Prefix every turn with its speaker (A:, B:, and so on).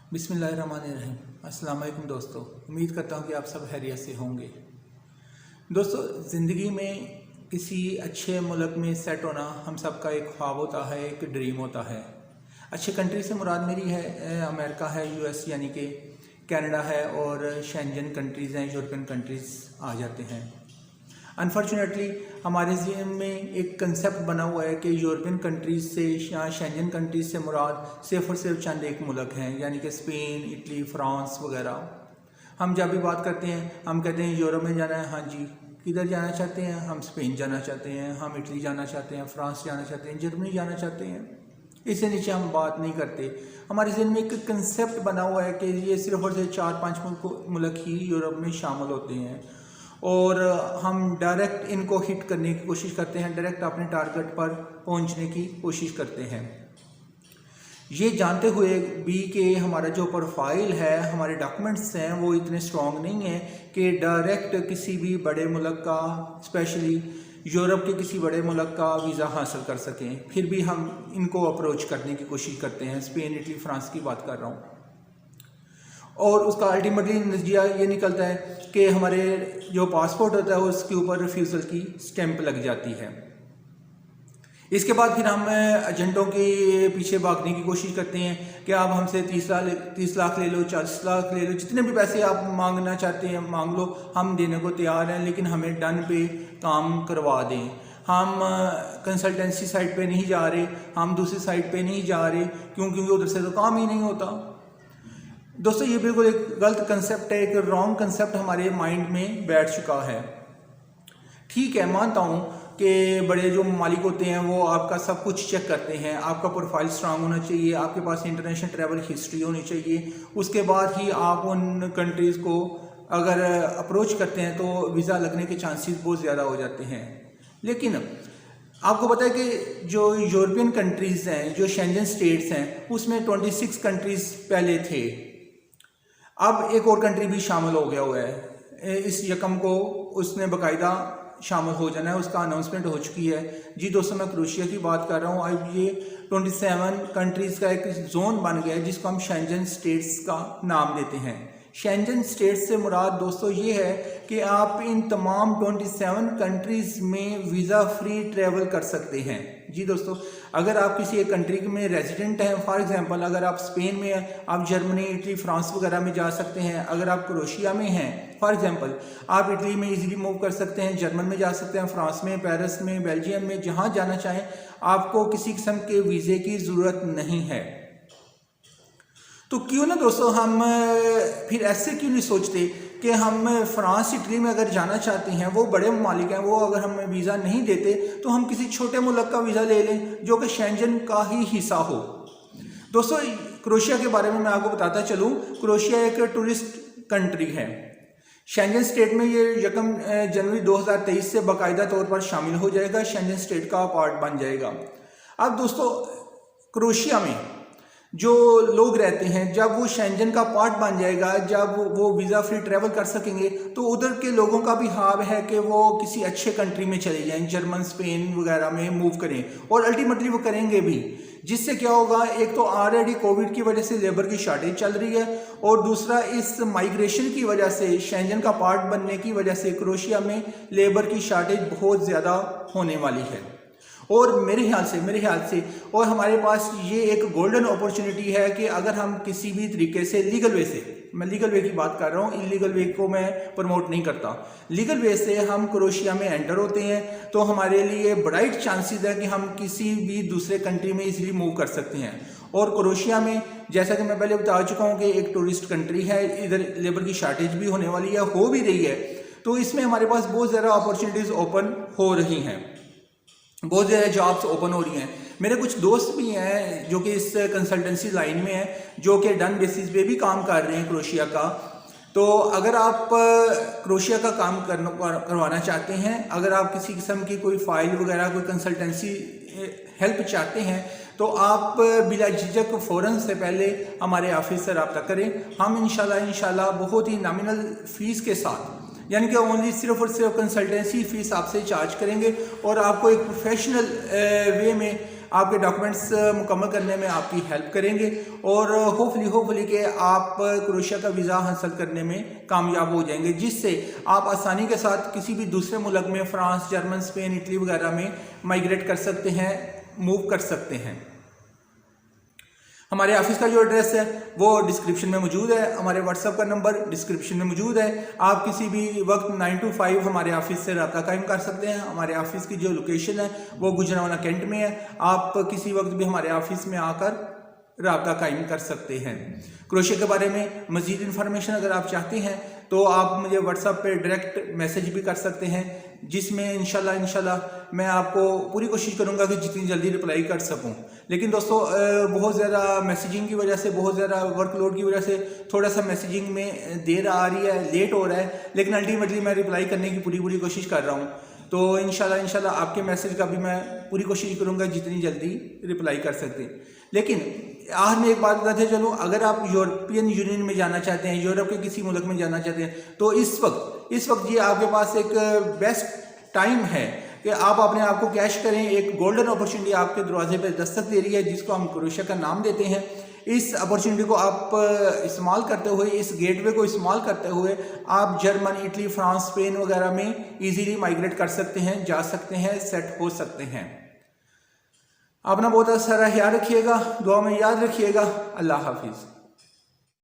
A: बिस्मिल्लाहिर्रहमानिर्रहीम। अस्सलाम वालेकुम दोस्तों, उम्मीद करता हूँ कि आप सब खैरियत से होंगे। दोस्तों, ज़िंदगी में किसी अच्छे मुल्क में सेट होना हम सब का एक ख्वाब होता है, एक ड्रीम होता है। अच्छे कंट्री से मुराद मेरी है अमेरिका है, यूएस यानी कि कनाडा है, और शेंजन कंट्रीज़ हैं, यूरोपियन कंट्रीज़ आ जाते हैं। अनफॉर्चुनेटली हमारे ज़हन में एक कंसेप्ट बना हुआ है कि यूरोपियन कंट्रीज़ से या शेंजन कंट्रीज़ से मुराद सिर्फ और सिर्फ चंद एक मुल्क हैं, यानी कि स्पेन, इटली, फ्रांस वगैरह। हम जब भी बात करते हैं हम कहते हैं यूरोप में जाना है। हाँ जी, किधर जाना चाहते हैं? हम स्पेन जाना चाहते हैं, हम इटली जाना चाहते हैं, फ्रांस जाना चाहते हैं, जर्मनी जाना चाहते हैं। इससे नीचे हम बात नहीं करते। हमारे ज़हन में एक कंसेप्ट बना हुआ है कि ये सिर्फ और सिर्फ 4-5 मुल्क ही यूरोप में शामिल होते हैं, और हम डायरेक्ट इनको हिट करने की कोशिश करते हैं, डायरेक्ट अपने टारगेट पर पहुंचने की कोशिश करते हैं, ये जानते हुए भी कि हमारा जो प्रोफाइल है, हमारे डॉक्यूमेंट्स हैं, वो इतने स्ट्रॉन्ग नहीं है कि डायरेक्ट किसी भी बड़े मुल्क का, स्पेशली यूरोप के किसी बड़े मुल्क का वीज़ा हासिल कर सकें। फिर भी हम इनको अप्रोच करने की कोशिश करते हैं। स्पेन, इटली, फ्रांस की बात कर रहा हूँ। और उसका अल्टीमेटली नतीजा ये निकलता है कि हमारे जो पासपोर्ट होता है उसके ऊपर रिफ्यूज़ल की स्टैंप लग जाती है। इसके बाद फिर हम एजेंटों के पीछे भागने की कोशिश करते हैं कि आप हमसे 30 लाख ले लो, 40 लाख ले लो, जितने भी पैसे आप मांगना चाहते हैं मांग लो, हम देने को तैयार हैं, लेकिन हमें डन पे काम करवा दें। हम कंसल्टेंसी साइट पे नहीं जा रहे, हम दूसरी साइट पे नहीं जा रहे, क्योंकि उधर से तो काम ही नहीं होता। दोस्तों, ये बिल्कुल एक गलत कंसेप्ट है, एक रॉन्ग कंसेप्ट हमारे माइंड में बैठ चुका है। ठीक है, मानता हूँ कि बड़े जो मालिक होते हैं वो आपका सब कुछ चेक करते हैं, आपका प्रोफाइल स्ट्रांग होना चाहिए, आपके पास इंटरनेशनल ट्रैवल हिस्ट्री होनी चाहिए, उसके बाद ही आप उन कंट्रीज़ को अगर अप्रोच करते हैं तो वीज़ा लगने के चांसेस बहुत ज़्यादा हो जाते हैं। लेकिन आपको पता है कि जो यूरोपियन कंट्रीज़ हैं, जो शेंजन स्टेट्स हैं, उसमें 26 कंट्रीज़ पहले थे। अब एक और कंट्री भी शामिल हो गया हुआ है। इस यकम को उसने बाकायदा शामिल हो जाना है, उसका अनाउंसमेंट हो चुकी है। जी दोस्तों, मैं क्रोएशिया की बात कर रहा हूँ। अब ये 27 कंट्रीज़ का एक जोन बन गया है जिसको हम शेंजन स्टेट्स का नाम देते हैं। शेंजन स्टेट्स से मुराद दोस्तों ये है कि आप इन तमाम 27 कंट्रीज़ में वीज़ा फ्री ट्रैवल कर सकते हैं। जी दोस्तों, अगर आप किसी एक कंट्री में रेजिडेंट हैं, फॉर एग्जांपल अगर आप स्पेन में हैं, आप जर्मनी, इटली, फ्रांस वगैरह में जा सकते हैं। अगर आप क्रोएशिया में हैं, फॉर एग्जांपल आप इटली में इजीली मूव कर सकते हैं, जर्मन में जा सकते हैं, फ्रांस में, पेरिस में, बेल्जियम में, जहाँ जाना चाहें आपको किसी किस्म के वीज़े की ज़रूरत नहीं है। तो क्यों ना दोस्तों हम फिर ऐसे क्यों नहीं सोचते कि हम फ्रांस, इटली में अगर जाना चाहते हैं, वो बड़े ममालिक हैं, वो अगर हमें वीज़ा नहीं देते तो हम किसी छोटे मुल्क का वीज़ा ले लें जो कि शेंजन का ही हिस्सा हो। दोस्तों, क्रोएशिया के बारे में मैं आपको बताता चलूँ। क्रोएशिया एक टूरिस्ट कंट्री है। शेंजन स्टेट में ये 1 जनवरी 2023 से बाकायदा तौर पर शामिल हो जाएगा, शेंजन स्टेट का पार्ट बन जाएगा। अब दोस्तों, क्रोएशिया में जो लोग रहते हैं, जब वो शेंजन का पार्ट बन जाएगा, जब वो वीज़ा फ्री ट्रैवल कर सकेंगे, तो उधर के लोगों का भी ख्वाब है कि वो किसी अच्छे कंट्री में चले जाएं, जर्मन, स्पेन वगैरह में मूव करें, और अल्टीमेटली वो करेंगे भी। जिससे क्या होगा, एक तो ऑलरेडी कोविड की वजह से लेबर की शॉर्टेज चल रही है, और दूसरा इस माइग्रेशन की वजह से, शेंजन का पार्ट बनने की वजह से क्रोएशिया में लेबर की शॉर्टेज बहुत ज़्यादा होने वाली है। और मेरे ख्याल से और हमारे पास ये एक गोल्डन अपॉर्चुनिटी है कि अगर हम किसी भी तरीके से लीगल वे से, मैं लीगल वे की बात कर रहा हूँ, इलीगल वे को मैं प्रमोट नहीं करता, लीगल वे से हम क्रोएशिया में एंटर होते हैं तो हमारे लिए ब्राइट चांसेस है कि हम किसी भी दूसरे कंट्री में इजीली मूव कर सकते हैं। और क्रोएशिया में, जैसा कि मैं पहले बता चुका हूँ कि एक टूरिस्ट कंट्री है, इधर लेबर की शॉर्टेज भी होने वाली है, हो भी रही है, तो इसमें हमारे पास बहुत ज़्यादा अपॉर्चुनिटीज़ ओपन हो रही हैं, बहुत ज़्यादा जॉब्स ओपन हो रही हैं। मेरे कुछ दोस्त भी हैं जो कि इस कंसल्टेंसी लाइन में हैं, जो कि डन बेसिस पे भी काम कर रहे हैं क्रोएशिया का। तो अगर आप क्रोएशिया का काम करवाना चाहते हैं, अगर आप किसी किस्म की कोई फाइल वगैरह, कोई कंसल्टेंसी हेल्प चाहते हैं, तो आप बिला झिझक फ़ौरन से पहले हमारे ऑफिस से रब्ता करें। हम इंशाल्लाह बहुत ही नॉमिनल फ़ीस के साथ, यानी कि ओनली सिर्फ और सिर्फ कंसल्टेंसी फ़ीस आपसे चार्ज करेंगे, और आपको एक प्रोफेशनल वे में आपके डॉक्यूमेंट्स मुकम्मल करने में आपकी हेल्प करेंगे और होपफुली कि आप क्रोएशिया का वीज़ा हासिल करने में कामयाब हो जाएंगे, जिससे आप आसानी के साथ किसी भी दूसरे मुल्क में फ्रांस, जर्मन, स्पेन, इटली वगैरह में माइग्रेट कर सकते हैं, मूव कर सकते हैं। हमारे ऑफिस का जो एड्रेस है वो डिस्क्रिप्शन में मौजूद है, हमारे व्हाट्सएप का नंबर डिस्क्रिप्शन में मौजूद है। आप किसी भी वक्त 9 to 5 हमारे ऑफिस से रब्ता कायम कर सकते हैं। हमारे ऑफिस की जो लोकेशन है वो गुजरावाला कैंट में है। आप किसी वक्त भी हमारे ऑफिस में आकर रब्ता कायम कर सकते हैं। क्रोएशिया के बारे में मज़ीद इन्फॉर्मेशन अगर आप चाहते हैं तो आप मुझे व्हाट्सएप पे डायरेक्ट मैसेज भी कर सकते हैं, जिसमें इंशाल्लाह मैं आपको पूरी कोशिश करूंगा कि जितनी जल्दी रिप्लाई कर सकूं। लेकिन दोस्तों बहुत ज़्यादा मैसेजिंग की वजह से, बहुत ज़्यादा वर्कलोड की वजह से थोड़ा सा मैसेजिंग में देर आ रही है, लेट हो रहा है, लेकिन अल्टीमेटली मैं रिप्लाई करने की पूरी कोशिश कर रहा हूँ। तो इंशाल्लाह आपके मैसेज का भी मैं पूरी कोशिश करूँगा जितनी जल्दी रिप्लाई कर सकते हैं। लेकिन आखिर में एक बात बताते चलो, अगर आप यूरोपियन यूनियन में जाना चाहते हैं, यूरोप के किसी मुल्क में जाना चाहते हैं, तो इस वक्त ये आपके पास एक बेस्ट टाइम है कि आप अपने आप को कैश करें। एक गोल्डन अपॉर्चुनिटी आपके दरवाजे पे दस्तक दे रही है, जिसको हम क्रोएशिया का नाम देते हैं। इस अपॉर्चुनिटी को आप इस्तेमाल करते हुए, इस गेटवे को इस्तेमाल करते हुए आप जर्मन, इटली, फ्रांस, स्पेन वगैरह में इजीली माइग्रेट कर सकते हैं, जा सकते हैं, सेट हो सकते हैं। अपना बहुत सारा ख्याल रखिएगा, दुआ में याद रखिएगा। अल्लाह हाफिज़।